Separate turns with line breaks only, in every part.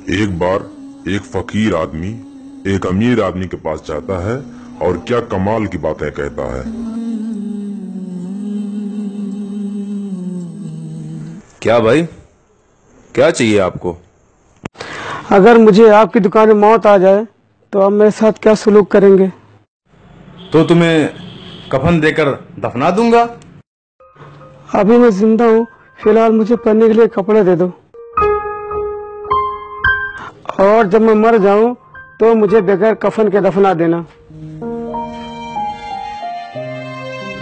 एक बार एक फकीर आदमी एक अमीर आदमी के पास जाता है और क्या कमाल की बातें कहता है।
क्या भाई, क्या चाहिए आपको?
अगर मुझे आपकी दुकान में मौत आ जाए तो आप मेरे साथ क्या सलूक करेंगे?
तो तुम्हें कफन देकर दफना दूंगा।
अभी मैं जिंदा हूँ, फिलहाल मुझे पहनने के लिए कपड़े दे दो, और जब मैं मर जाऊं तो मुझे बगैर कफन के दफना देना।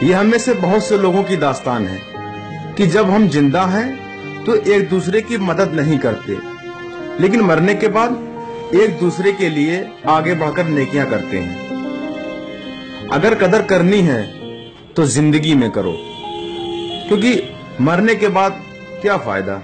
ये हम में से बहुत से लोगों की दास्तान है कि जब हम जिंदा हैं तो एक दूसरे की मदद नहीं करते, लेकिन मरने के बाद एक दूसरे के लिए आगे बढ़कर नेकियां करते हैं। अगर कदर करनी है तो जिंदगी में करो, क्योंकि मरने के बाद क्या फायदा।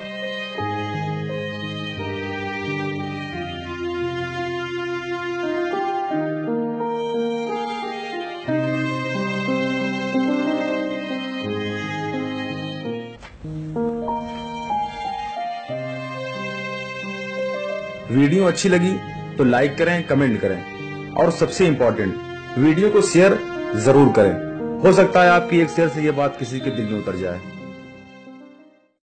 वीडियो अच्छी लगी तो लाइक करें, कमेंट करें, और सबसे इंपॉर्टेंट, वीडियो को शेयर जरूर करें। हो सकता है आपकी एक शेयर से यह बात किसी के दिल में उतर जाए।